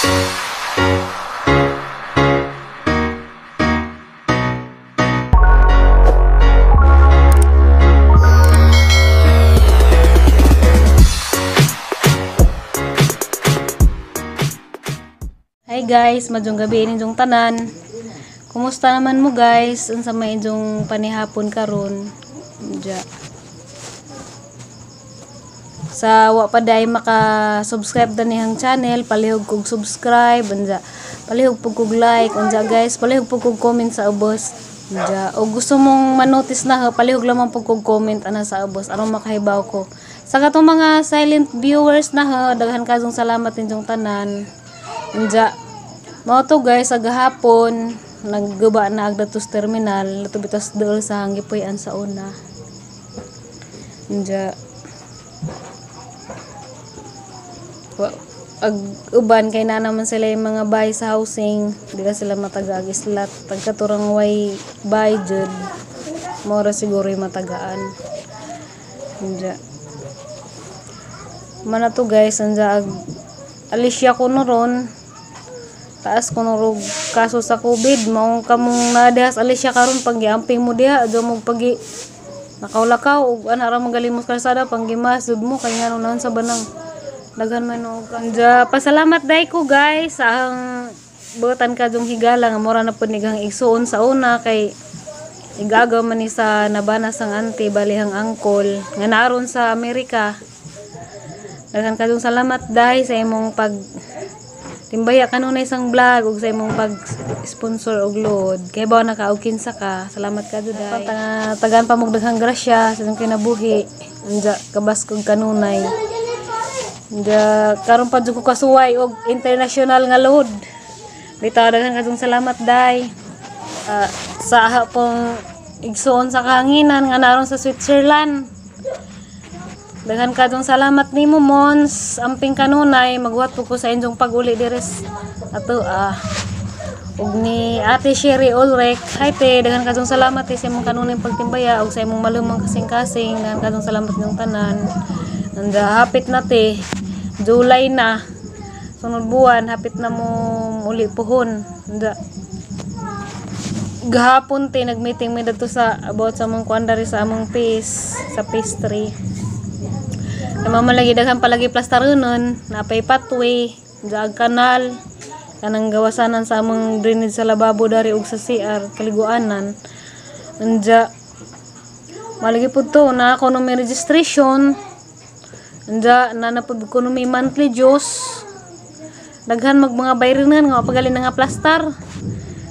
Hi guys, madjong gabi inyong tanan. Kumusta naman mo guys? Unsa may inyong panihapon karon? Diya. Sa wa pa day maka-subscribe danihang channel, palihog kog subscribe, unja. Palihog pug kog like, unja guys, palihog pug kog comment sa ubos. Unja. O gusto mong ma-notice na, palihog lamang pug kog comment ana sa ubos aron makahibaw ko. Sa katong mga silent viewers na daghan kazong salamat inyong tanan. Unja. Mao to guys, sa gahapon nagguba na agdatos terminal, latubitas dool sa gipuy-an sa una. Unja. Ag uban kay na naman sila yung mga bahay sa housing, di na sila matagag islat. Pagkaturang way bahay jud, mora siguro yung matagaan. Unja. Mana to guys, unja alisya ko noron. Taas ko nung kaso sa COVID, maong kamong nadihas alis siya karon pag giamping mo diha, adyo mo pagi nakaulakaw ug ana ra magaling mo kalsada pang gimasud mo kay ngano nan sa banang daghan man og kanja. Pasalamat day ko guys sa ang butan kadtong higala nga mura na pud nigang igsuon sa una kay igagaw man ni sa nabana sang auntie balihang angkol nga naron sa Amerika. Daghan kadtong salamat day sa imong pag timbaya kanunay isang vlog ug sa imong pag-sponsor og load. Kay bawa nakaog kinsa ka. Salamat ka jud ay. Tagaan pa mog daghang grasya sa imong kinabuhi. Anja kabas kog kanunay. Anja karon pa jud ko kasuway og international nga load. Bitaw daghang kadtong salamat day. Sa hapong igsuon sa kahanginan nga naron sa Switzerland. Daghan kadtong salamat nimo Mons, amping kanunay maghuwat po ko sa inyong pag-uli dires ato ug ni Ate Sherry Ulrich. Hi te, daghan kadtong salamat sa imong kanunay pagtimbaya ug sa imong malumang kasing-kasing. Daghan kadtong salamat ng tanan. Anda hapit na te, July na. Sunod buwan hapit na mo uli pohon. Anda gahapon te nagmeeting mi dito sa about sa among kuandari sa among phase sa phase 3. Mamalagi daghan palagi plastaronon, napay pathway, jaag kanal, kanang gawasanan sa among drainage sa lababo dari ug sa CR kaliguanan. Anja malagi pud to na ako may registration. Anja na napud ko may monthly dues. Daghan mga bayranan nga pagali na nga plastar.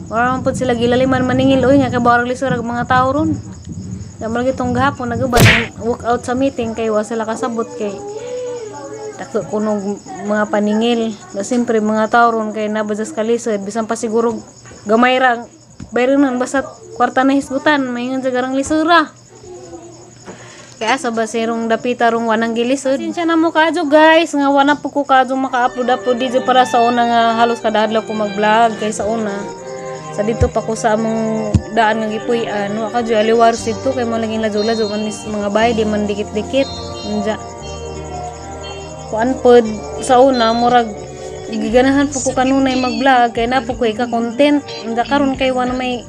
Wala man pud sila gilaliman maningil oy nga kay bawang lisod mga tawo ron. Naman gitong gahapon nagubad walk out sa meeting kay wa sila kasabot kay takto kuno mga paningil na siyempre mga tao ron kay nabadjas kalisod bisan pa siguro gamay ra bayranan basta kwarta na hisgutan mayngon sa garang lisura kaya sa basirong dapita rong wanang gilisod. Sinsya na mo kadyo guys nga wana po ko kadyo maka-upload dito para sa una nga halos kada adlaw ko mag-vlog kay sa una sa dito pa ko sa among daan nga gipuy-an wa kadyo aliwar dito kay mo laging ladyo-ladyo man mga bahay di man dikit-dikit unja kuan pod sa una murag giganahan po ko kanunay mag-vlog kay na po ko ka-content unja karon kay wala may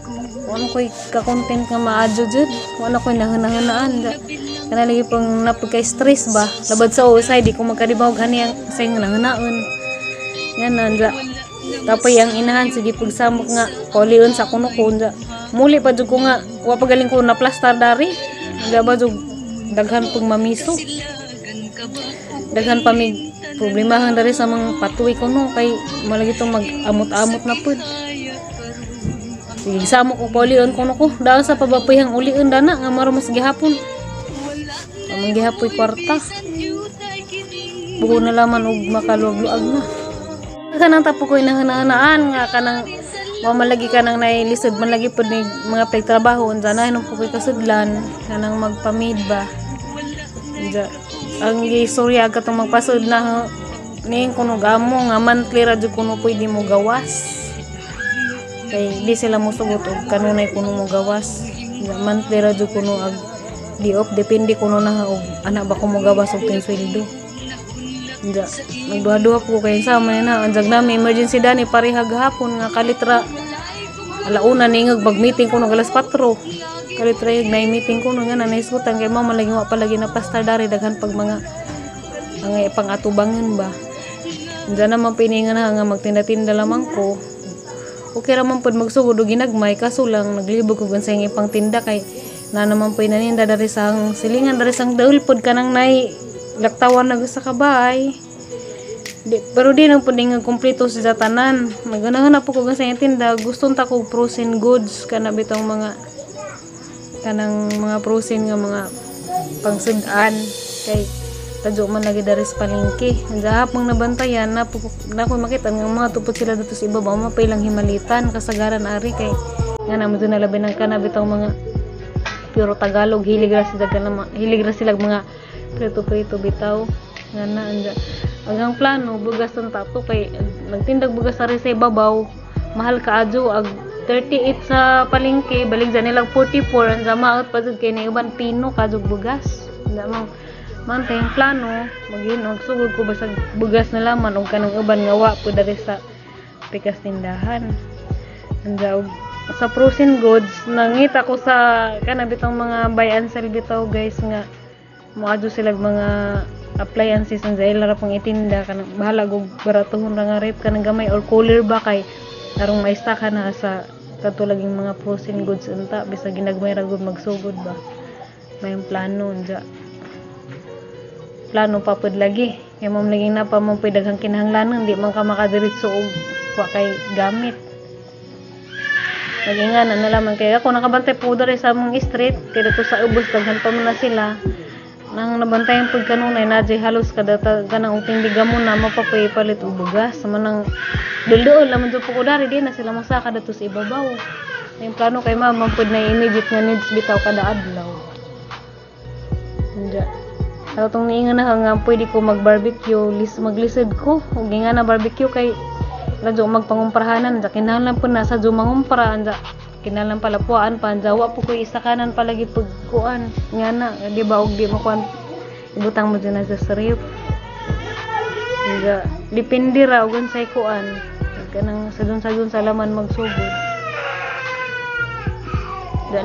wala ko ka-content nga maadyo jud wala ko nahanaan unja kana lagi pang napod kay stress ba labad sa usay di ko magkadibawg ani ang say nanganaon yan unja tapos ang inahan sige pagsamok nga kaulion sa kuno ko unja muli pa jud ko nga wa pagaling ko na plastar dari unja ba jud daghan pag mamiso daghan pa mig problemahan dari sa mga patuwi ko no kay malagi tong mag-amot-amot na pud sige samok ko kaulion kuno ko daan sa pabapuyhang ulion dana nga maro mas gihapon among gihapoy kwarta buko na laman og makaluag-luag na kanang tapo ko inahanaan nga kanang mamalagi kanang nailisod man lagi pud ni mga pagtrabaho unsa na hinung pukoy kasudlan kanang magpamid ba unsa ang gistorya katong magpasud na ning kuno gamo nga monthly ra jud kuno pwede mo gawas kay di sila mosugot og kanunay kuno mo gawas monthly ra jud kuno ag di off depende kuno na og ana ba ko mo gawas og sweldo Anja, nagduha-duha po kayo sa man na. Anjag namin, emergency dani, parihag hapon nga kalitra. Alauna ningag mag-meeting ko ng alas 4. Kalitra yung na-meeting ko nga na naisgutan kay mama lagi wa palagi na pastar dari daghan pag mga pang-atubangan ba. Anja naman piningan na nga magtinda-tinda lamang ko. Okay raman po magsugod o ginagmay, kaso lang naglibog ko sa yung ipang tinda kay na naman po inaninda dari sang silingan, dari sang daul pod ka nang nay laktawan na sa kabay. Pero di nang puding kumpleto sa tanan. Naganahan po ko sa yung tinda, gustong ta ko frozen goods, kana bitong mga kanang mga frozen nga mga pangsudan kay tadyo man lagi dari sa palengke. Anja hapong nabantayan na ko makita nga mga tupod sila dito sa ibabaw mapay lang himalitan kasagaran ari kay nga naman doon nalabi ng kanabitang mga puro Tagalog hilig ra sila mga prito bitaw nga na anja agang plano bugas ng tato kay nagtindag bugas ari sa ibabaw mahal kaadyo ag 38 sa palengke balik sa nilang 44 anja maot pa jud kay niuban pino kadyo bugas anja man tayong plano magsugod ko basag bugas na laman og kanang uban nga wa po dari sa pikas tindahan. Anja sa frozen goods nangita ko sa kanang bitong mga buy and sell bitaw guys nga moadto sila mga appliances anja ilara pang itinda kanang bahala og baratuhon ra nga rep kanang gamay or cooler ba kay tarong maistaka na sa katulaging mga frozen goods unta bisag ginagmay ra gud magsugod ba may plano anja plano pa pud lagi kay mom lagi na pa mo daghang kinahanglanon di man ka makadiretso og wa kay gamit nagingan na nalaman kay ako nakabantay po diri sa among street kay dito sa ubos daghan pa man na sila nang nabantayan pud kanunay na jay halos kada ganang uting bigamon na mapapalit og bugas manang dulduol lamang jud po ko dari di na sila masaka dito sa ibabaw yung plano kay mama pud na immediate nga needs bitaw kada adlaw anja sa itong niingan na nga pwede ko mag-barbecue, maglisod ko. Huwag nga na barbecue kay radyo magpangumprahanan. Kinahanglan po nasa dumangumpra. Kinahanglan pala puan pa. Wa po ko isa kanan palagi pagkuan. Nga na, di ba? Huwag di makuan. Ibutang mo dyan na sa sarip. Dipindi ra. Huwag sa ikuan. Kanang sadun-sadun sa laman magsugod.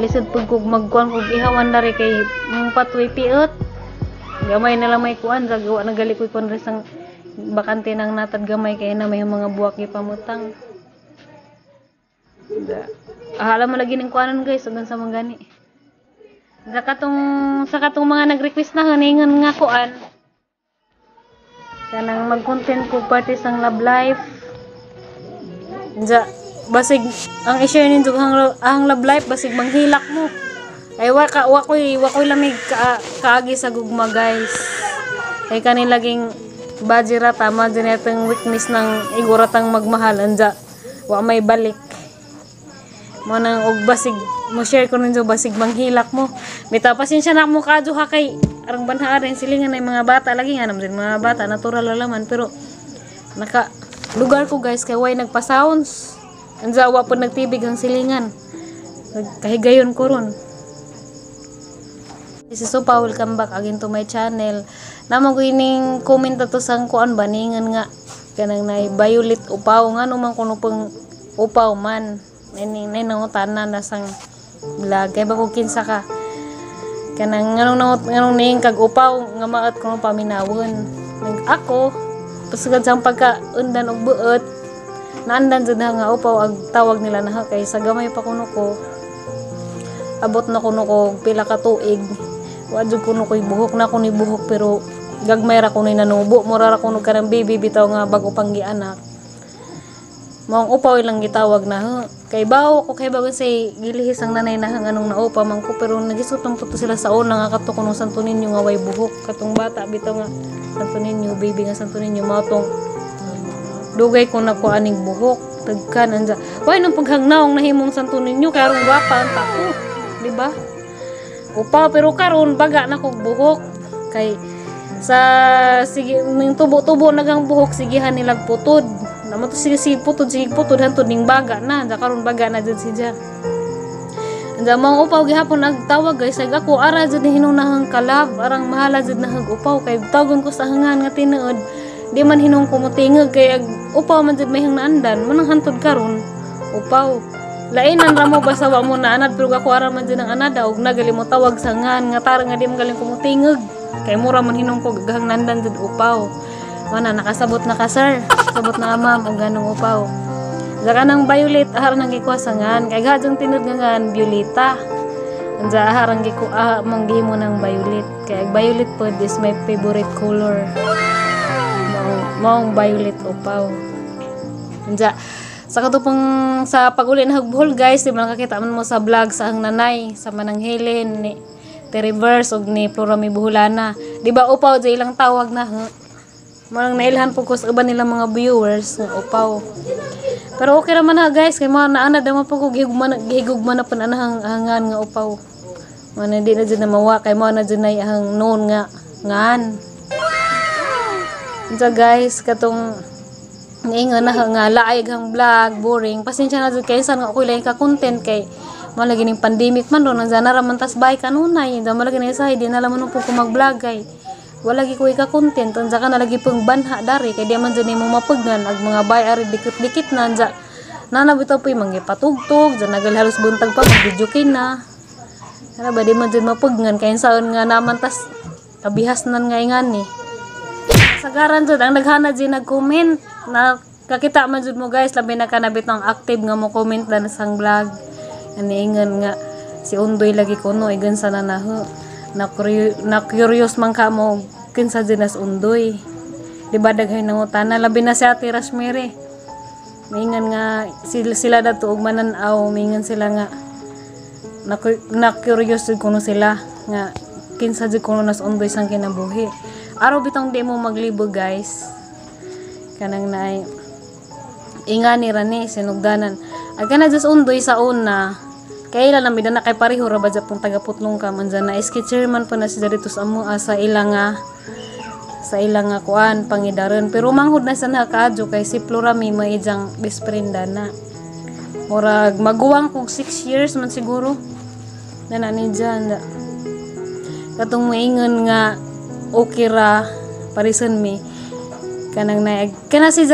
Lisod po ko magkuan kung ihawan na rin kay patway piot. Gamay na lang may kuan gawa nagali ko kon resang bakante nang natad gamay kay na may mga buwak ipamutang. Ahala mo lagi ning kuanon guys ugan sa mga gani. Sa katong mga nag-request na haningan nga kuan. Kanang mag-content ko parte sang love life. Basig ang i-share ninyo ang love life basig manghilak mo. Ay wakoy lamig kaagi sa gugma guys. Ay kanilaging bajira tama din itong weakness ng iguratang magmahal anja. Wa may balik. Mo nang og basig mo share ko ninyo basig manghilak mo. Bitaw pasensya na mo kadyo ha kay arang banha rin silingan ay mga bata lagi nga naman mga bata natural laman pero naka lugar ko guys kay way nagpa-sounds. Anja wa pud nagtibig ang silingan. Kahigayon ko ron. This is Sopa, welcome back again to my channel. Namo ko ining comment to sang kuan baningan nga kanang nay violet upaw nga numang kuno pang upaw man. Nay nangutanan na sang vlog kay bako kinsa ka. Kanang nganong ning kag upaw nga maat kuno paminawon. Ako pasagad sang pagka-undan og buot naandan jud nga upaw ag tawag nila na kay sa gamay pa kuno ko. Abot na kuno ko pila ka tuig. Wadyo kuno ko'y buhok na kuno buhok pero gagmay ra kuno nanubo mura ra kuno kanang baby bitaw nga bago pang gianak. Mong upaw ilang gitawag na kay bawo ko kay bago say gilihis ang nanay na anong naupa man ko pero nagisutong puto sila sa una nga kato kuno Santo Niño nga way buhok katong bata bitaw nga Santo Niño baby nga Santo Niño matong dugay ko na ko aning buhok tagkan anja way nung paghangnaong nahimong Santo Niño kay aron gwapa ang tako di ba? Upaw pero karon baga na kog buhok kay sa sige ning tubo-tubo nagang buhok sigihan nilag putod naman to sige putod hantod ning baga na karon baga na jud siya anja mong upaw gihapon nagtawag guys ag ako ara jud hinunahang kalab arang mahala jud nahag upaw kay tawagon ko sa hangan nga tinuod di man hinong kumutingog kay upaw man jud may hang naandan manang hantod karon upaw lainan ra mo basta wa mo naanad pero ako ara man jud ang anada og nagali mo tawag sa ngan nga tar nga di mo galing kumutingog kay mura man hinong ko gahang nandan jud upaw mana nakasabot na ka sir sabot na ma'am og ganong upaw Zaka nang violet ahar nang gikuasangan kay gajong tinud nga ngan violeta. Anja ahar ang manggihimo ng violet kay violet pod is my favorite color. Maong violet upaw. Anja sa katupang sa pag-uli na hagbuhol guys, di ba nakakita man mo sa vlog sa ang nanay sa Manang Helen ni Reverse og ni Flora Mibuhulana. Di ba upaw jay ilang tawag na marang nailhan po ko sa iba nilang mga viewers nga upaw. Pero okay naman na guys, kay mga naanad naman po ko gihigugman na po na hangan nga upaw. Mga hindi na dyan na mawa, kay mga na dyan na ang noon nga ngan. Diyan guys, katong nga na nga laig ang vlog, boring. Pasensya na dyan kayo saan nga ako lang ka-content kay malagi ng pandemic man doon. Nandiyan na raman tas bay kanunay. Diyan malagi na isa, hindi na laman po ko mag-vlog kay. Wala gi ko ika-content, anza ka na lagi pong banha dari kay di man dyan mo mapugnan ag mga bay ari dikit-dikit na anza nanabitaw po yung mga patugtog dyan nagal halos buntag pa mag-videokin na ano ba di man dyan mapugnan kaya saan nga naman tas kabihas nan nga ingan ni sagaran dyan ang naghana dyan nag-comment na kakita man dyan mo guys labi na kanabit ng active nga mo comment na sang vlog aniingan nga si Undoy lagi ko no igan sana na na curious man ka mo kinsa dinas Undoy di ba daghay nangutana labi na si Ate Rosemary mingan nga sila dato og mananaw mingan sila nga na curious jud kuno sila nga kinsa jud kuno nas Undoy sang kinabuhi araw bitong di mo maglibo guys kanang naay ingani ra ni sinugdanan ay kana just Undoy sa una kailan na midana kay pareho ra ba pong tagaputlong ka man dyan na sketcherman pa na si dito sa amo sa ilang nga kuan pangidaron pero manghud na sa nakadyo kay si Flora mi maijang best friend na murag maguwang kog 6 years man siguro na nani dyan katong maingon nga okay ra parison mi kanang naig kana si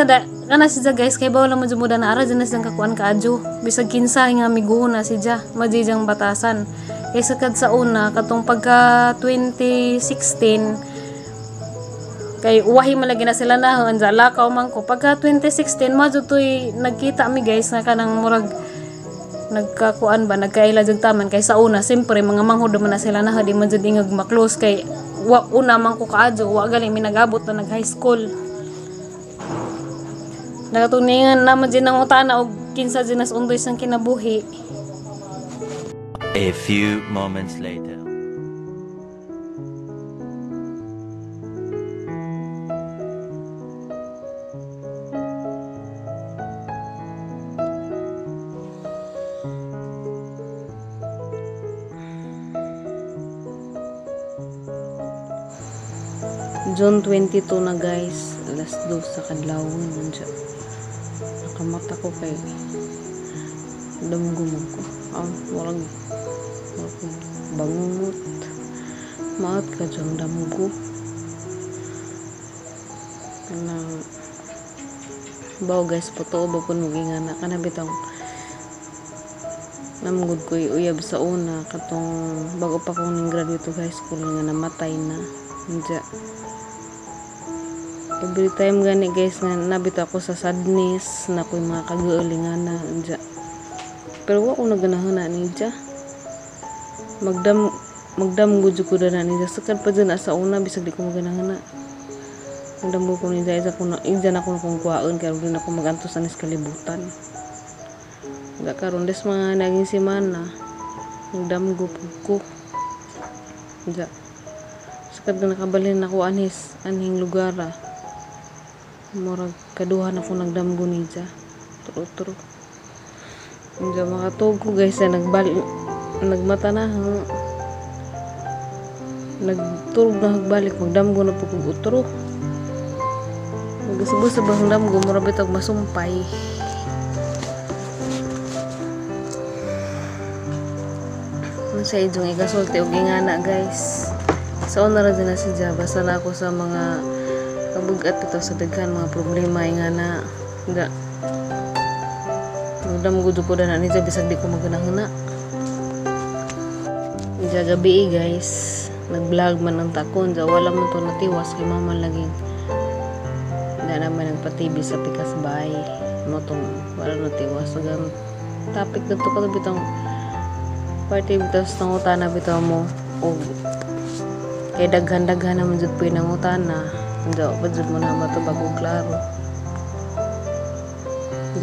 guys kay bawal mo jud na ara dyan na siyang kakuan kaadyo bisag kinsa nga miguho na si Dia majijang batasan kay sakad sa una katong pagka 2016 kay uwahi malagi na sila na anja lakaw man ko pagka 2016 mo jud toy nagkita mi guys nga kanang murag nagkakuan ba nagkaila jud taman kay sa una siyempre mga manghud man na sila na di man jud ingag ma-close kay una man ko kaadyo wa galing mi nagabot na nag high school nakatuningan naman din ang utana og kinsa dinas Undoy sang kinabuhi. A few moments later. June 22 na guys, alas 2 sa kadlawon nandiyan. Nakamata ko kay damgumog ko. Walang bangungot. Maat ka dyan damgo. Na bawo guys, potoo ba po nung ingana ka na bitang namugod ko uyab sa una katong bago pa kong ning graduate to high school nga namatay na nandiyan. Every time gani guys nga nabito ako sa sadness na ko'y mga kagaulingan na anja. Pero wa ko naganahan na ninja. Magdam gudyo ko na ninja. Sakad pa dyan sa una bisag di ko maganahan na. Magdam ko ninja isa na ko na kong kuwaon kaya rin ako magantos sa kalibutan. Karon des mga naging simana. Magdam ko. Anja. Sakad na nakabalhin ako anhing lugara. Murag kaduhan ako nagdamgo ni Dia. Turo. Hindi makatog ko guys na nagmata na nagturog na hagbalik magdamgo na po kong utro. Magasubo sa bahang damgo murabit og masumpay. Sa idong igasulti og ingana guys. Sa una ra din na si Dia basta na ako sa mga kabugat ito sa daghan mga problema nga na da udam gud ko na ni bisag di ko maganahuna. Gabi guys, nag-vlog man ang takon, wala man to natiwas kay mama lagi. Hindi naman nagpa-TV sa pikas bahay. Mo tong wala natiwas. So, topic na to ka bitang party bitas ng utana bitaw mo. O kay daghan-daghan naman jud po ng utana. Hindi pa jud mo na mato bago klaro.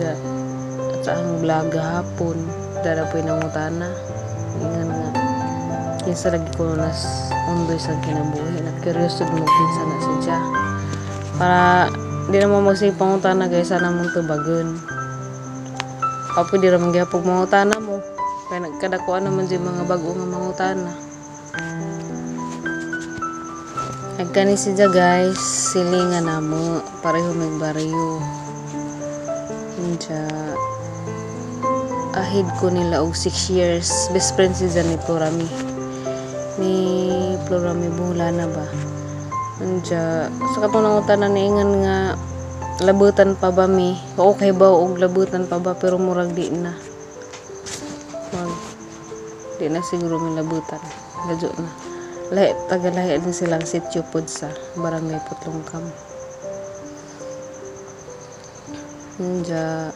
At sa ang vlog hapon, dara po ng utana. Ingan nga. Kinsa lagi ko nas undoy sa kinabuhi na curious jud mo kinsa na siya para di na mo magsipang utana guys sana mong tubagon apo di ra man gyapon mga utana mo kaya nagkadakuan naman di mga bago nga mga utana nagkani siya guys silingan na mo pareho may baryo siya ahid ko nila og 6 years best friend siya ni Florami Buhula na ba anja sa katong utanan ni ingan nga labutan pa ba mi okay ba og labutan pa ba pero murag di na siguro mi labutan gadyo na lahi tagalahi din silang sityo pod sa barangay Putlongkam anja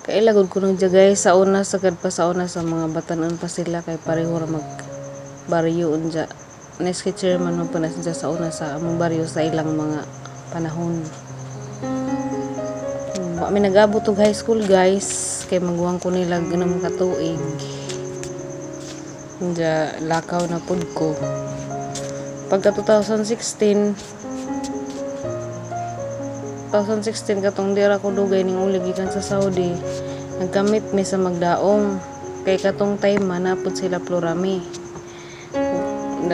kailagod ko nang jagay sa una sagad pa sa una sa mga batanon pa sila kay pareho ra mag baryo unja next chairman man pa na siya sa una sa among baryo sa ilang mga panahon kami nag-abot og high school guys kay magwang ko nila ganang katuig unja lakaw na pud ko pagka 2016 katong dira ko dugay ning uli gikan sa Saudi nagkamit mi sa Magdaong kay katong time manapod sila Florami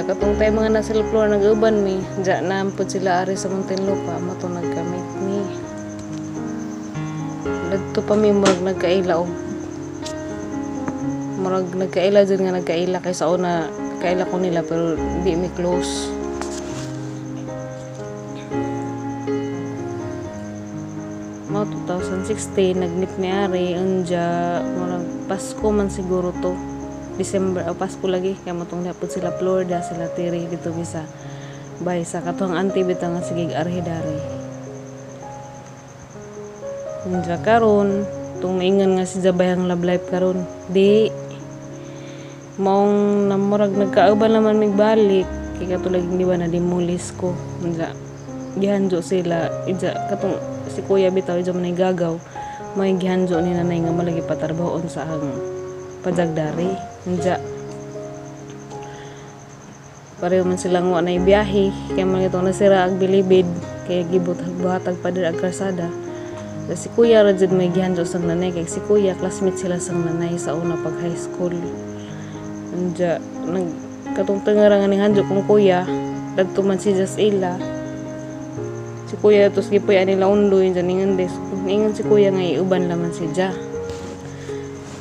katong time mga na sila Flora nag-uban mi dya nampod sila ari sa Muntinlupa mo to nagkamit mi dagto pa mi murag nagkaila og murag nagkaila dyan nga nagkaila kay sa una kaila ko nila pero di mi close mo 2016 nagnip mi ari unja murag Pasko man siguro to December o Pasko lagi kay mo tong napod sila Florida sila tiri dito bisa bay sa katong auntie bitaw nga sige arhidari unja karon tung maingon nga si Jabayang love life karon di maong namurag nagkauban naman mig balik kay katulad di ba na dimulis ko unja gihanjo sila ija katong si kuya bitaw ija man gagaw may gihanjo ni nanay nga malagi patarbahon sa ang pajagdari unja pareho man silang wa na ibiyahe kay man ito nasira ag bilibid kay gibot buhatag pa dir ag karsada si kuya ra jud may gihanjo sang nanay kay si kuya classmate sila sang nanay sa una pag high school unja nag katong tengara nga ning hanjo kong kuya dagto man si Jasila si kuya tos gipuy ani laundoy dyan ningan si kuya nga iuban laman si Ja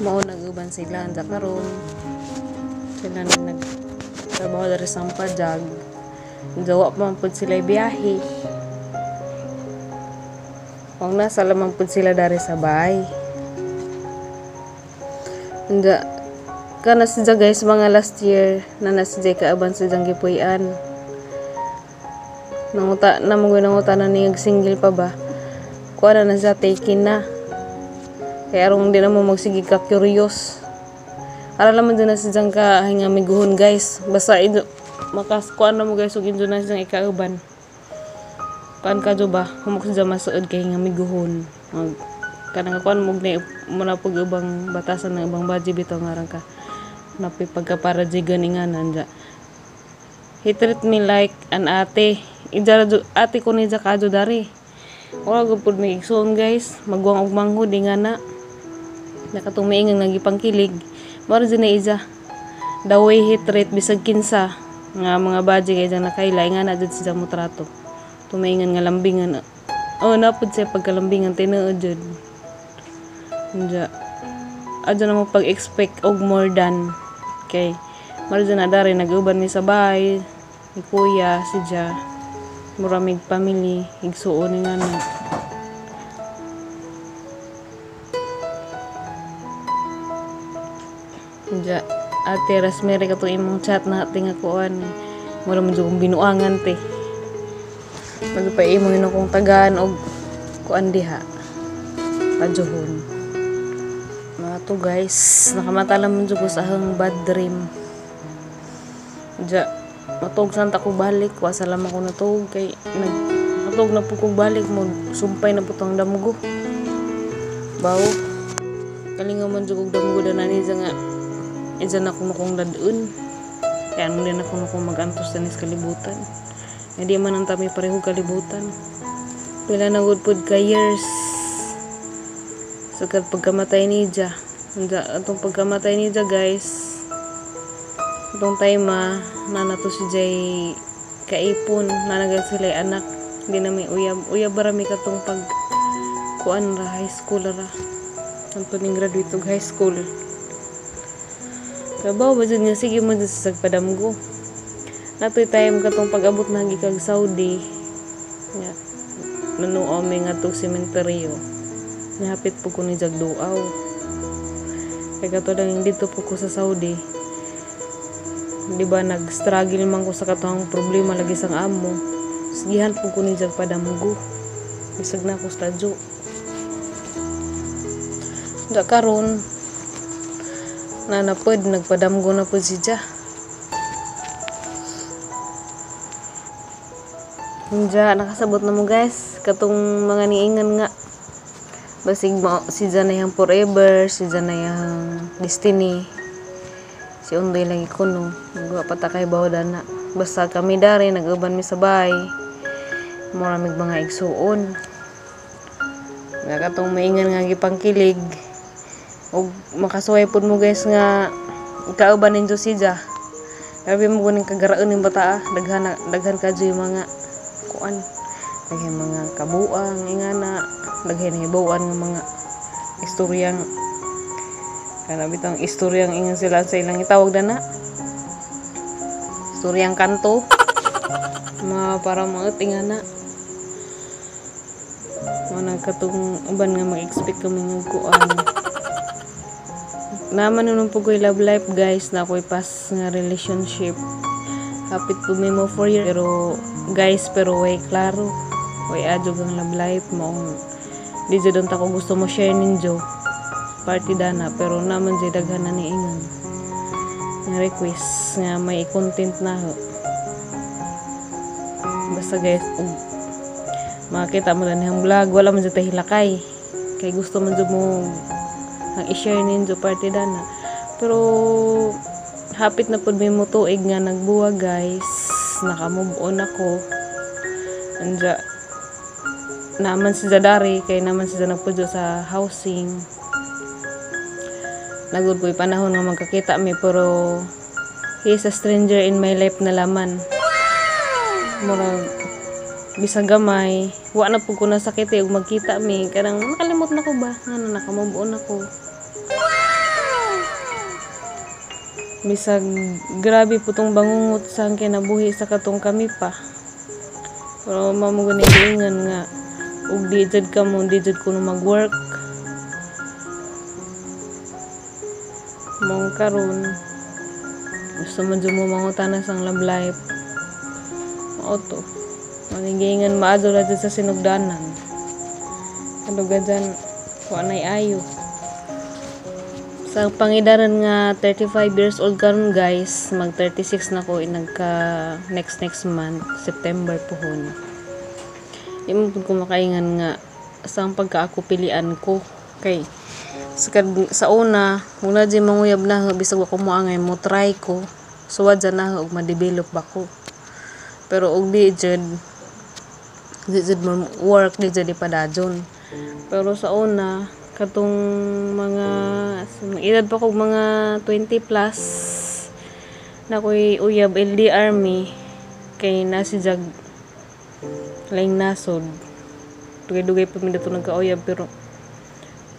mao nag-uban sila anda karon sila na nagtrabaho dari sa pajag jawa pa man pud sila biyahe wang nasa lamang pud sila dari sa bahay anda kana si Ja guys mga last year na nasa Jay kaaban sa jang gipuy-an nanguta na mo nanguta na niyag single pa ba kuha na siya taken na kaya arong di na mo magsige ka curious ara laman dyan na siya ka hinga miguhon guys basta makas kuha na mo guys ug inyo na siya ikauban kuhaan ka dyo ba humok siya masuod kay hinga miguhon kanang kuhaan mo na muna pag ubang batasan ng ubang baji bitaw nga ka napi pagkapara jigan inganan dya he treat me like an ate ate ko ni Jakado dari wala gupod may igsoon guys magwang og manghud nga na nakatong maingang nagipangkilig mao din na ija the way he treat bisag kinsa nga mga baji kay dyan nakaila nga na jud siya mo trato tumaingan nga lambingan napod siya pagkalambingan tinuod jud unja adyo na mo pag-expect og more than kay maro dyan na dari nag-uban mi sa bahay ni kuya si Ja muramig family igsuon nga na. Ja ate Rosemary katong imong chat na tinga kuan mura man jud kong binuangan te magpaimo ino kong tagaan og kuan diha pajuhon mga to guys nakamata lang man jud ko sa ahang bad dream ja matog santa ko balik wa salam ako natug kay natug na po kong balik mo sumpay na putang damgo bawo kalingaw man jud og damgo danani nga ijan ako makong ladun kaya ano din ako makong magantos tanis kalibutan hindi man ang tami pareho kalibutan pila na good food ka years sagad pagkamatay ni Ja atong pagkamatay ni Ja guys atong time nanato si Jay kaipon nanagad sila anak hindi na may uyab barami katong pag kuan ra high school ra anto ning graduate og high school. Kabaw ba dyan nga, sige mo dyan sa sagpadamgo. Natoy time katong pag-abot na kag Saudi. Nga, nanuaw may nga itong sementeryo. Nahapit po ko ni Jagduaw. Kaya kato lang dito po ko sa Saudi. Diba, nag-struggle man ko sa katong problema lagi sang amo. Sigihan po ko ni Jagpadamgo. Isag na ako sa tadyo. Da karon na napod nagpadamgo na po si Ja. Ja nakasabot na mo guys katong mga niingan nga basig mo si Ja na yang forever, si Ja na yang destiny, si undoy lagi kuno magwa patakay bawdana basta kami dari nag-uban mi sabay maraming mga igsuon nga katong maingan nga gipangkilig og makasuway pud mo guys nga kauban ninyo si Ja. Grabe mo kuning kagaraon ning bata daghan kadyo mga kuan daghan mga kabuang ingana daghan hibawan nga mga istoryang kana bitang istoryang ingon sila sa ilang itawag dana istoryang kanto mga para mga ingana mana katong uban nga mag-expect kami ng kuan naman nung po ko'y love life guys na ako'y pas nga relationship hapit po may mo 4 years pero guys pero way klaro way adjog ang love life mo di jud ako gusto mo share ninyo party dana pero naman jay daghan na niingon nga request nga may content na ho basta guys makita mo lang yung vlog wala man jud tay hilakay kay gusto man jud mo ang i-share ninyo party dana pero hapit na pud may mutuig nga nagbuwa guys naka-move on ako anja naman si Zadari kay naman si nagpudyo sa housing nagud ko'y panahon nga magkakita mi pero he is a stranger in my life na laman murag bisag gamay wa na pud ko nasakit ug magkita mi kanang nakalimot na ko ba nga naka-move on ako bisag grabe po tong bangungot sa kinabuhi sa katong kami pa pero mamugani ingon nga ug di jud ka mo di jud kuno mag-work mong karon gusto man jud mo mangutana sang love life auto manigingan maadto ra sa sinugdanan kaduga dyan wa nay ayo sa pangidaran nga 35 years old karon guys mag 36 na ko nagka next month September pohon di mo pud ko makaingan nga sa pagkaako pilian ko kay sa una muna di manguyab na bisag ako mo angay mo try ko suwad dyan na og ma-develop ba ko pero og di jud mo work di jud ipadadyon pero sa una katong mga edad pa ko mga 20 plus na ko'y uyab LD Army kay nasi jag laing nasod dugay-dugay pa mi dato nagkauyab pero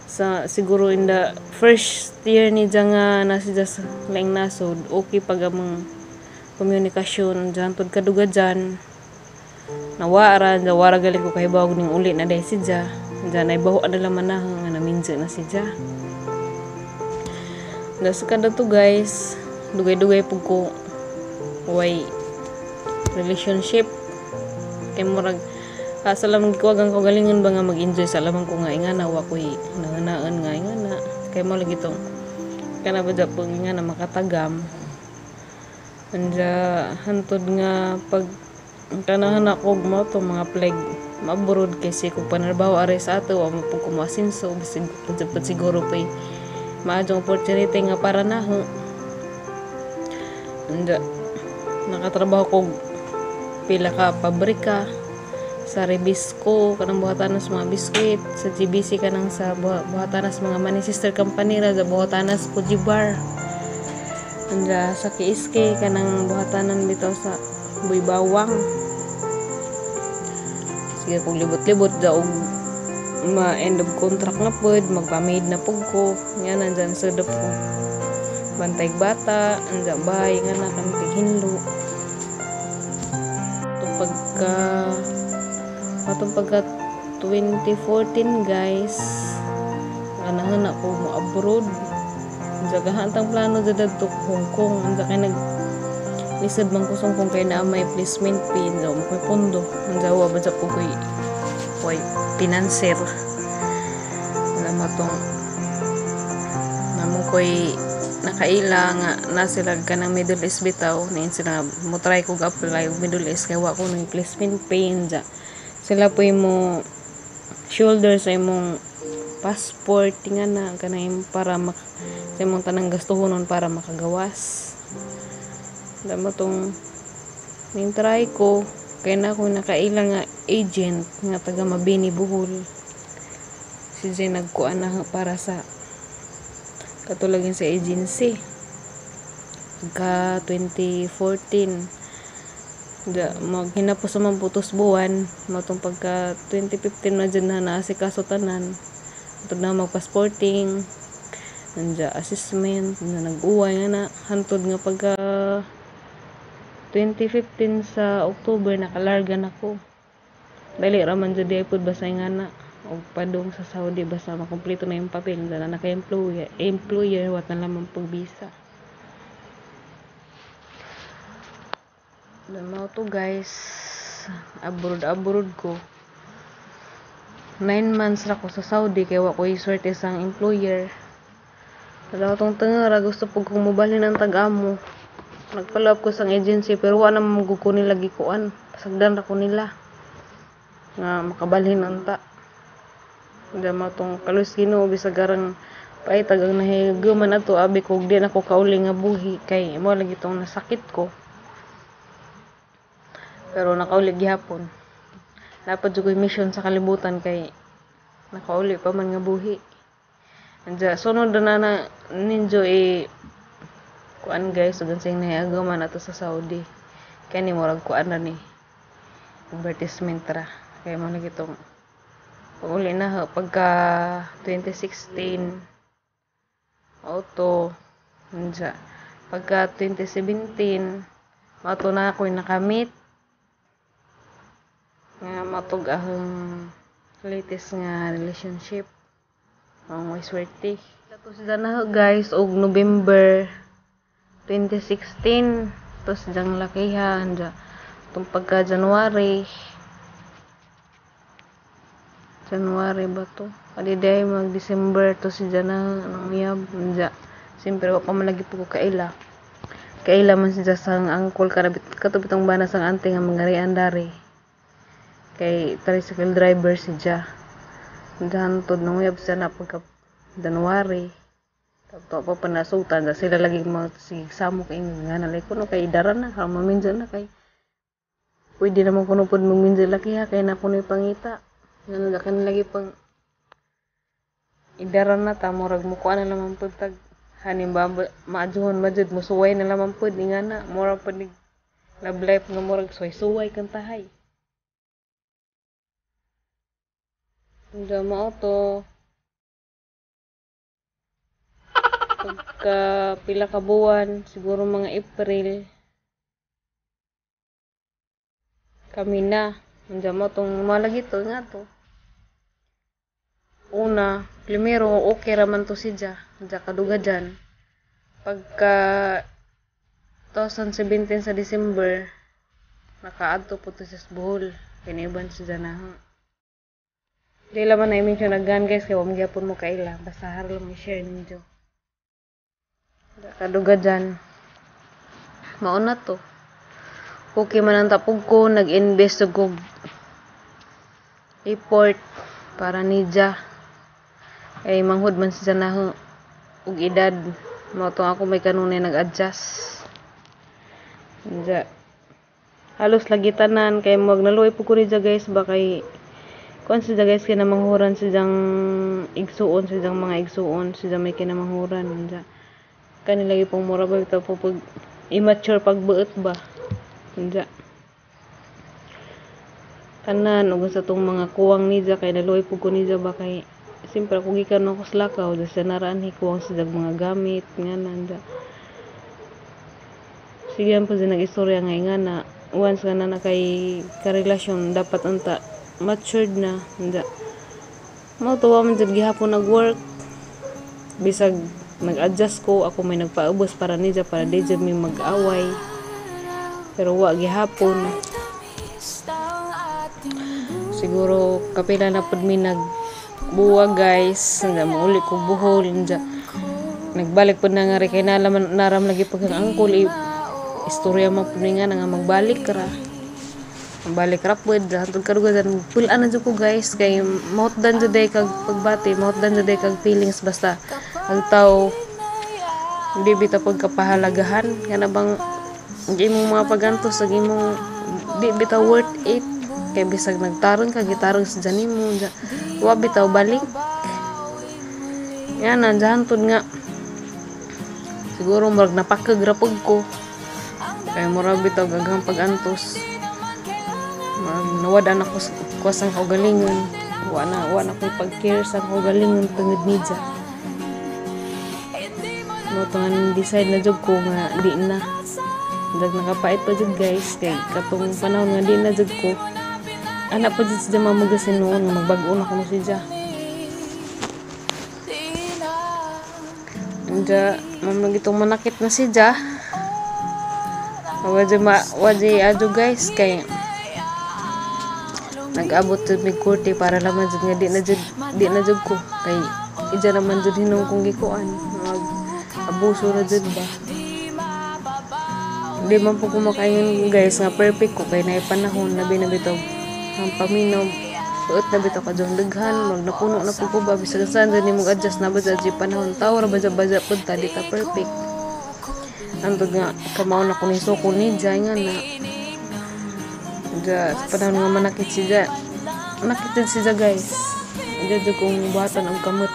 sa siguro in the first year ni dyan nga nasi just laing nasod okay pag amang komunikasyon dyan tod kaduga dyan nawara wara gali ko kay bawag ning uli na dai si Ja. Ja nay baho na laman na nga naminja na si Ja. Das kada to guys, dugay-dugay pug ko way relationship kay murag asa lang gikuwagan ko galingon ba nga mag-enjoy sa lamang ko nga ingana wa koy nanganaan nga ingana kay mo lagi tong kana ba pag ingana makatagam anja hantod nga pag kanahan ako mo to mga plague maburod kasi kung panarbaho aray sa ato wa mo pug kumasinso bisig pud siguro pay maadjong opportunity nga para naho anja nakatrabaho ko pila ka pabrika sa Rebisco kanang buhatanas mga biskwit sa GBC kanang sa buhatanas mga money sister company ra sa buhatanas Fuji Bar anda sa KSK kanang buhatanan bitaw sa Buybawang sige kung libot-libot daog ma end of contract na pod magpa-made na pug ko nga nandyan sa dap ko bantay bata anda bahay nga na kami tighinlo atong pagka 2014 guys anahan ako mo abroad jagahan tang plano dad to Hong Kong anda kay nag lisod man kusong kung kay na may placement pin daw mo koy pondo anda wa ba sa pugoy koy financer alam mo tong namo koy nakaila nga na sila kanang Middle East bitaw na sila mo try ko apply og Middle East kay wa ko ng placement pin ja sila po mo shoulder sa imong passport tingan na kanang para sa imong tanang gastuhonon para makagawas alam mo tong nintry ko kay na ako nakaila nga agent nga taga Mabini Bohol si Jay nagkuan na para sa katulagin sa agency ka 2014 maghinapos sa mga putos buwan matong pagka 2015 na dyan na naasikaso tanan ito na magpasporting nandya assessment na nag-uway nga na hantod nga pagka 2015 sa October nakalarga na ko dali raman dyan di ay pud basta nga na o padong sa Saudi basta makumpleto na yung papel na naka-employer wat na lamang pag visa. Alam mo to guys, abroad ko 9 months ra ko sa Saudi kaya wa ko iswerte sang employer. Wala tong tengara gusto pug kong mobalhin ang tag-amo. Nagfollow up ko sang agency pero wa na magukunin lagi kuan. Pasagdan ra ko nila nga makabalhin unta. Hindi mo tong kalos Ginoo bisag garang pay tagang nahigaman ato abi kog di na ko kauli nga buhi kay mo lagi tong nasakit ko. Pero nakauli gihapon. Dapat jud mission sa kalibutan kay nakauli pa man nga buhi. Anja sunod na ninjo kuan guys ug sing nahiagaman ato sa Saudi. Kani murag kuan na ni advertisement ra kay mo lagi tong uli na pagka 2016 auto anja pagka 2017 mato na ako nakamit nga matug ahong latest nga relationship ang way swerte kato sila na guys og November 2016 tos jang lakihan ja tung pagka January ba to kadiday mag December to si Jana nang yab ja siyempre wa pa man lagi ko kaila man siya sang angkol katubitong bana sang ante nga mangarian dari kay tricycle driver siya hantod nang uyab siya na pagka January tapos pa panasutan sila lagi sige samok ingin nga nalay kuno kay idaran na kang maminsan na kay pwede naman kuno pod maminsan laki ha kay na kuno pangita nga kan lagi pang idaran na ta murag mukuan na naman pod tag halimbawa maajuhon majud musuway na naman pod nga na murag pod love life nga murag suway kan tahay. Hindi mo to pagka pila ka buwan siguro mga April kami na Nandiyan mo tong malagi to nga to. Una, primero, okay raman to siya. Nandiyan kaduga dyan. Pagka 2017 sa December, nakaadto po to sa Bohol. Kiniban siya na. Di laman na imin siya naggan guys. Kaya wamgyapon mo kaila. Basta harap mo share ninyo. Kaduga dyan. Mauna to. Okay man ang tapog ko. Nag-invest ko report para nidya. Ay manghud man siya na ug edad. Motong ako may kanunay nag-adjust. Nidya. Halos lagi tanan. Kaya magnaluoy po ko nidya guys. Bakay kung siya guys kinamanghuran silang igsuon. Silang mga igsuon. Sila may kinamanghuran. Nidya. Kanilagi pong mura ba ito po pag immature pagbuot ba. Nidya. Tanan ug sa tong mga kuwang nidya kay naluoy po ko nidya ba kay simpre kung gikan ako sa lakaw sa naraan hikuwang sa mga gamit nga nanda. Sige po sa nag-istorya nga na once nga na kay karelasyon dapat anta matured na nanda. Mao tuwa man jud gihapon nag-work bisag nag-adjust ko ako may nagpaubos para nidya para di jud mi mag-away pero wa gihapon. Siguro kapila na pud mi nagbuwa guys nga mauli ko buhol nja nagbalik pud na nga ri kay naram lagi pag ang angkol istorya man pud nga nga magbalik ra pud hantod kaduga dan pulan na jud ko guys kay mautdan jud day kag pagbati mautdan jud day kag feelings basta ang tao hindi bitaw pagkapahalagahan kana bang hindi imong mga pagantos ag imong di bitaw worth it. Kaya bisag nagtarong ka, gitarong sa dyan mo. Wa bitaw balik. Yan, nandiyan nga. Siguro marag napakagrapog ko. Kaya marag bitaw gagang pag-antos. Marag nawadan ako sa kaugalingon. Wa na ko pag-care sa kaugalingon tungod nidya. Motongan decide na jud ko nga di na. Dag nakapait pa jud guys. Kaya katong panahon nga di na jud ko. Anak pa dyan siya mamugasin noon magbago na ko mo siya Anja mamang itong manakit na siya wadi adyo guys kay nag-abot jud mig kurti para laman jud nga di na jud ko kay ija naman jud hinung kong gikuan abuso na jud ba di man po kumakain guys nga perfect ko kay naay panahon na binabitaw ang paminaw suot na bitaw ka dyan daghan mag napuno na po ba bisag saan dyan mo adjust na ba dyan panahon tao ra baja po ta di ta perfect andod nga kamaw na kuning sukol ni dyan nga na dyan sa panahon nga manakit siya nakit siya guys dyan dyan kong buhatan ang kamot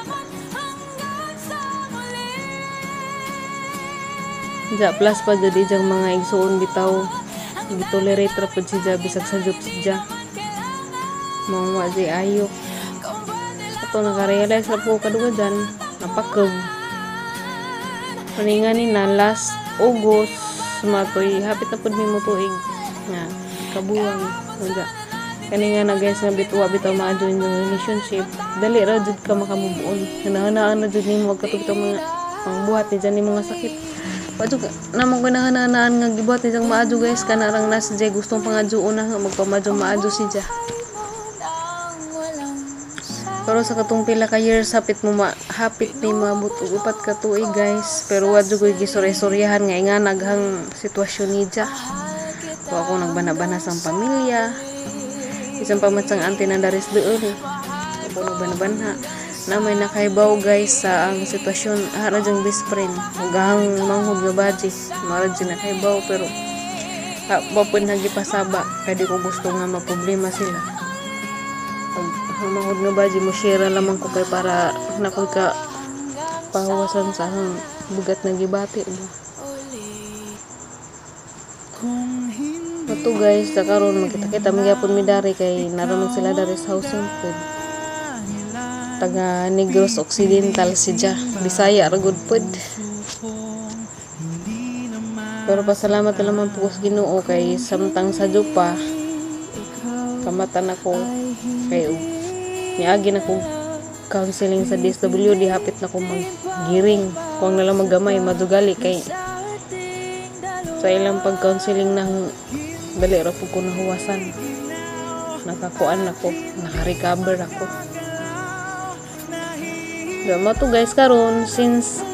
dyan plus pa dyan dyan mga igsuon bitaw gitolerate ra po siya bisag sa job siya mga wadi ayok ato nakarealize na po kaduga dyan napakag paningan ni na last August sumatoy hapit na po ni mo tuig nga kabuwang nga kaninga na guys nga bitaw maadyo yung relationship dali ra jud ka makamubuon hanahanaan na jud nimo katugtong mga buhat ni dyan ni mga sakit Padu namang ganahanaan nga gibuhat ni dyan maadyo guys kanarang nasa dyan gustong pangadyo una magpamadyo maadyo si dyan pero sa katong pila ka years hapit ni maabot og upat ka tuig guys pero wadyo koy gisorya-soryahan nga naghang sitwasyon ni dya so ako nagbana-bana sang pamilya isang pamatsang ante na daris doon ako nagbana-bana na may nakaibaw guys sa ang sitwasyon ara dyang best friend hanggang manghud nga baji mara dyan nakaibaw pero wapon nagipasaba kaya di ko gusto nga maproblema sila mamahod nga ba di mo share lamang ko kay para nakoy ka pahawasan sa bugat na gibati ba ito guys sa karon magkita-kita magyapon mi dari kay naraman sila dari sa housing food taga Negros Occidental siya Bisaya ra gud pod pero pasalamat naman po sa Ginoo kay samtang sa Jupa Nakamatan ako kay niagi na ko counseling sa DSWD, hapit na ko maggiring kung nalang magamay madugali kay sa ilang pag-counseling nang dali ra pud ko nahuwasan. Nakakuan ako, naka-recover ako. Dama to guys karon since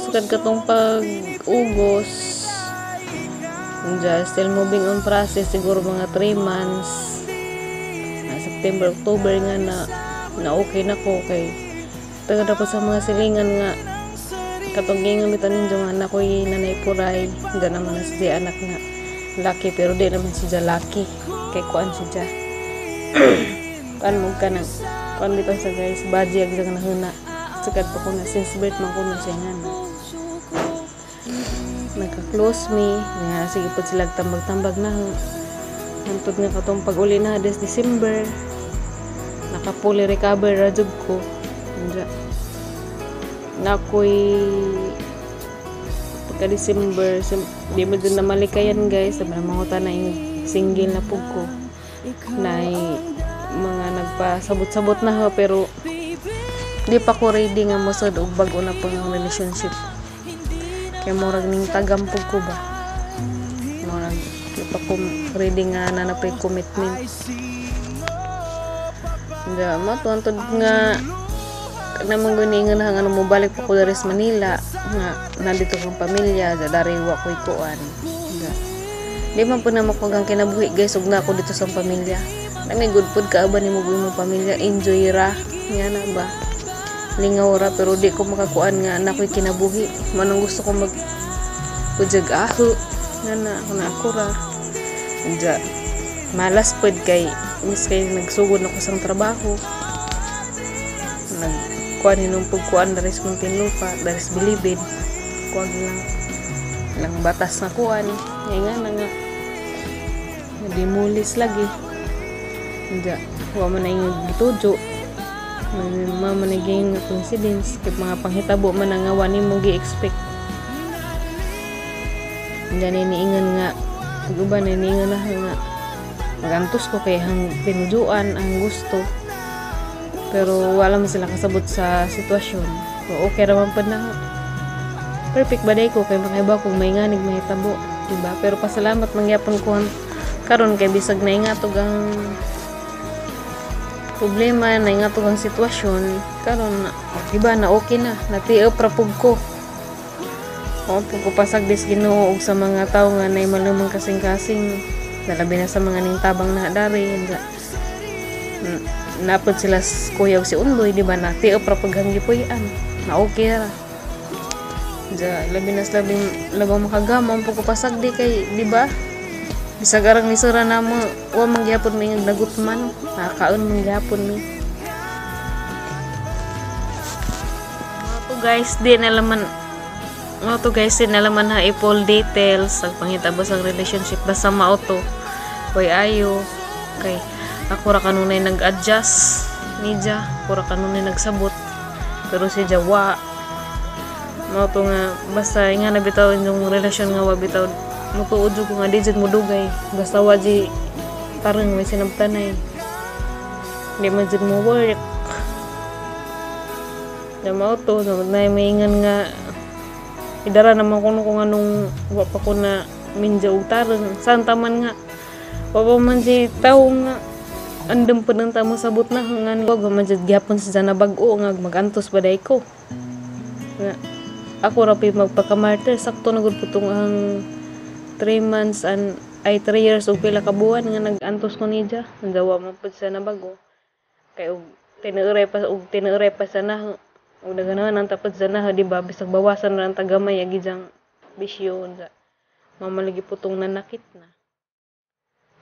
sakad katong pag-ugos. Still moving on process, siguro mga 3 months. September, October nga na okay na ko kay taga dapat sa mga silingan nga katong gingon bitaw ninyo nga anak ko'y nanay puray, diyan naman na siya anak nga laki pero di naman siya laki kay kuan siya kuan mo ka nang kuan bitaw sa guys baji ag nga nahuna sakad pa ko na since birth man ko na siya nga nagka-close me nga sige pud sila tambag-tambag na hantod nga katong pag-uli na des December naka-fully recover ra jud ko na ako'y pagka December di mo dun na malikayan guys sabi na mga na yung single na pug ko na mga nagpasabot-sabot na ho pero di pa ko ready nga mosod og bago na pang relationship kaya murag ning tagampog ko ba murag di pa ko ready nga nanapay commitment nga matuantod nga namang guningan nga mo balik pa ko dari sa Manila nga nandito kong pamilya dari wa ko'y kuan nga di man po na makugang kinabuhi guys ug na ako dito sa pamilya na may good food ka ba ni mo mo pamilya enjoy ra nga na ba lingaw ra pero di ko makakuan nga na ko'y kinabuhi manong gusto ko mag pujag aho nga na ako ra nga malas pod kay mis kay nagsugod ako sang trabaho nagkuan hinong pagkuan dari sa Muntinlupa dari sa Bilibid kuwag lang batas na kuan nga nga dimulis lagi nga huwa man na yung gitujo mama naging coincidence kay mga panghitabo man nga wani mo gi-expect nga niingan nga uban niingan na nga magantos ko kay hang pinuduan ang gusto pero wala man sila kasabot sa sitwasyon so okay raman pa na perfect baday ko kay makaiba kung may nganig may tabo diba pero pasalamat mangyapon ko karon kay bisag na ingatog ang problema na ingatog ang sitwasyon karon diba na okay na natiop ra pug ko o pug ko pasagdis Ginoo og sa mga tawo nga nay malumang kasing-kasing nalabi na sa mga ningtabang na dari napod sila kuya si Undoy di ba nati o propaganda puyan na okay ra labi na labang makagamang po ko pasagdi kay di ba bisag arang nisura na mo wa mangyapon mi nagutman nakakaon mangyapon mi guys di nalaman ha i-full details sa panghitabo sa relationship basta mauto koy ayo kay ako ra kanunay nag-adjust niya ako ra kanunay nagsabot pero si Jawa mauto nga basta nga nabitaw yung relasyon nga wa bitaw mutuod ko nga di jud mo dugay basta wa di tarang may sinabtanay di man jud mo work na mauto na may ingan nga idara naman ko kung anong wa pa ko na minja utarang saan taman nga wa pa man si tao nga andam pa ng tamo sabot na nga wag man jud gyapon sa na bag-o nga magantos baday ko nga ako ra pay magpakamarter sakto na gud putong ang 3 months and 3 years ug pila ka buwan nga nag-antos ko niya ang dawa man pud sa na bag-o kay og tinuray pa sa na o daganahan ang tapos na di ba bisag bawasan ra ang tagamay agi jang bisyo sa mamalagi putong nanakit na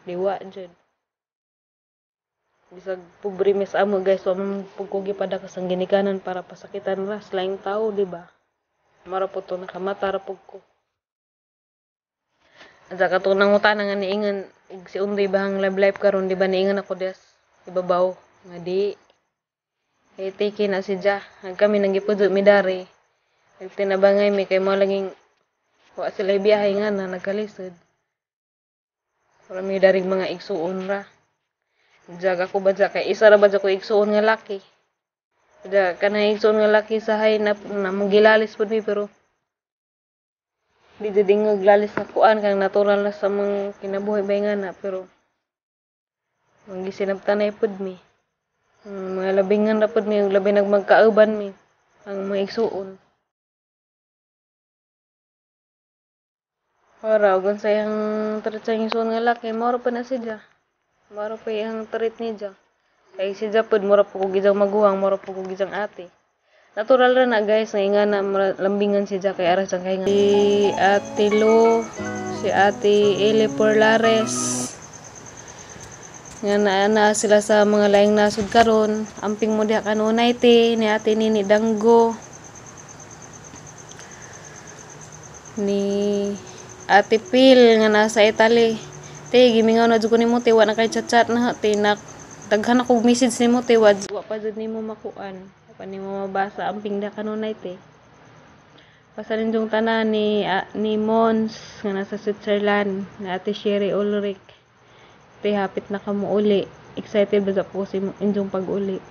diwa jud bisag pobre mes amo guys wa man pugkogi pada kasang ginikanan para pasakitan ras laing tao di ba mara puto nakamata ra pug ko asa katong nangutana nga niingan si Undoy bahang love life karon di ba niingan ako des ibabaw nga di take na si Ja. Kami nang gipudyo mi dari. Tinabangay mi kay mo laging wa sila biyahe nga na nagkalisod. Para mi daring mga igsuon ra. Jag ako ba kay isa ra ba ko igsuon nga laki. Ja kanang igsuon nga laki sa hay na magilalis pud mi pero di dingog lalis na kuan kang natural na sa mga kinabuhi bay nga na pero ang gisinabtanay pud mi. Mga labingan ra pud mi ug labi nagmagkauban mi ang mga igsuon. Ora ug sa iyang tratsang igsuon nga laki mao ra pa na siya. Maro pa iyang tarit niya. Kay siya pud mura po ko gijang maguwang, mura po ko gijang ate. Natural ra na guys, nga nga na lambingan siya kay aras ang kay nga. Si Ate Lo, si Ate Eli Porlares. Nga na sila sa mga laing nasud karon. Amping mo diha kanunay te ni Ate Nini Danggo. Ni Ate Pil nga nasa Italy. Te gimingaw na jud ko nimo te wa na kay chat na te nak daghan ako message nimo te wa pa jud nimo makuan. Pa nimo mabasa ang pingda kanunay te. Pasalin jung tanan ni Mons nga nasa Switzerland, na Ate Sherry Ulrich. Te hapit na kamo uli. Excited ba po si injong pag-uli.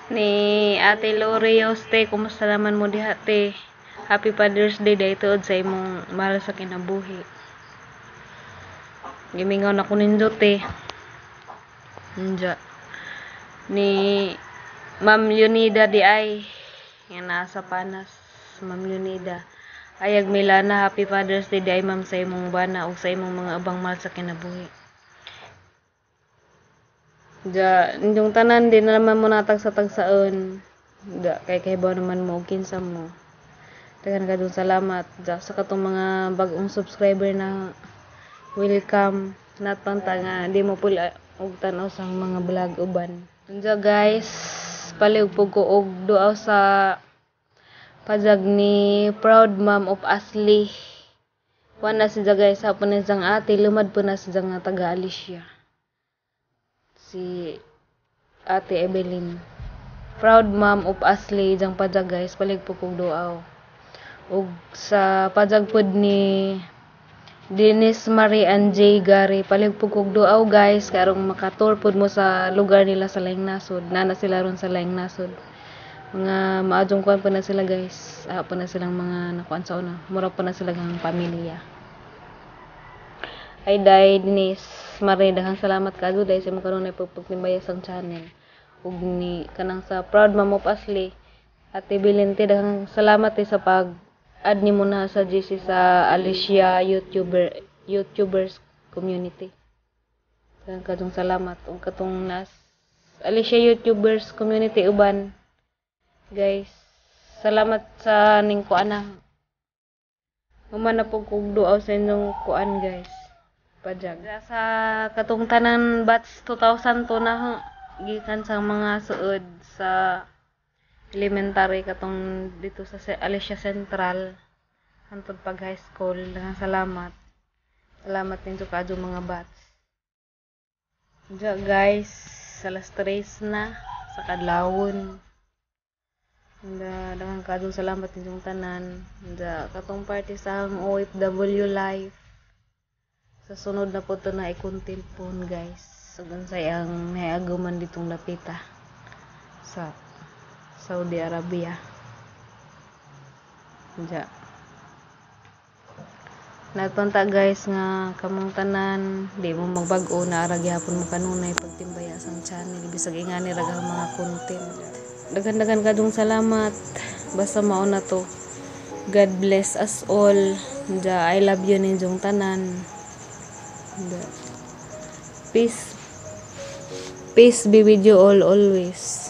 Ni Ate Lorios te, kumusta naman mo diha te? Happy Father's Day daytod sa imong mahal sa kinabuhi. Gimingaw na ko ninyo te. Ninja. Ni Ma'am Leonida di ay nga nasa Panas. Ma'am Leonida. Ayag Milana, Happy Father's Day di ay ma'am sa imong bana ug sa imong mga abang mahal sa kinabuhi. Ja, inyong tanan din naman mo natag sa tagsaon. Da kay ba naman mo og kinsa mo. Daghan ka dun salamat. Ja, sa katong mga bagong subscriber na welcome. Natpanta nga di mo pula og tanaw sa mga vlog uban. Unja guys, paliugpog ko og duaw sa pajag ni Proud Mom of Asli. Wana si guys hapon ni sang ate lumad po na si nga taga Alicia. Si Ate Evelyn. Proud Mom of Asli jang pajag guys, paligpog og duaw. Ug sa pajag pod ni Dennis Marie and J. Gary, paligpog og duaw guys, karong makatur pod mo sa lugar nila sa laing nasod. Nana sila ron sa laing nasod. Mga maadjong kuan pa na sila guys. Pa na silang mga nakuan sa una. Mura pa na sila gang pamilya. Ay day Dennis Marie, daghang salamat kaadto dahil sa mo karon ay pagpagtimbaya sang channel. Ug ni kanang sa Proud Mom of Asli, Ate Bilente, daghang salamat sa pag-add nimo na sa GC sa Alicia YouTubers community. Daghang kadtong salamat ug katong nas Alicia YouTubers community uban. Guys, salamat sa ning kuan. Humana po kog duaw sa inyong kuan guys. Pajag. Sa katong tanan batch 2002 na gikan sa mga suod sa elementary katong dito sa Alicia Central hantod pag high school. Daghang salamat. Salamat ninyo kadto mga batch. Diya guys, alas 3 na sa kadlawon. Daghang kadto salamat ninyong tanan. Diya katong party sa OFW life. Sa sunod na po ito na i-content po guys. So, sayang naagaman ditong lapita sa Saudi Arabia. Diya. Nagpunta guys nga kamong tanan, di mo magbag-o na aragyapon mo kanunay pagtimbaya sang channel. Bisag ingani ragang mga content. Dagan-dagan kadong salamat. Basta mao na to. God bless us all. Diya, I love you ninyong tanan. Peace be with you all always.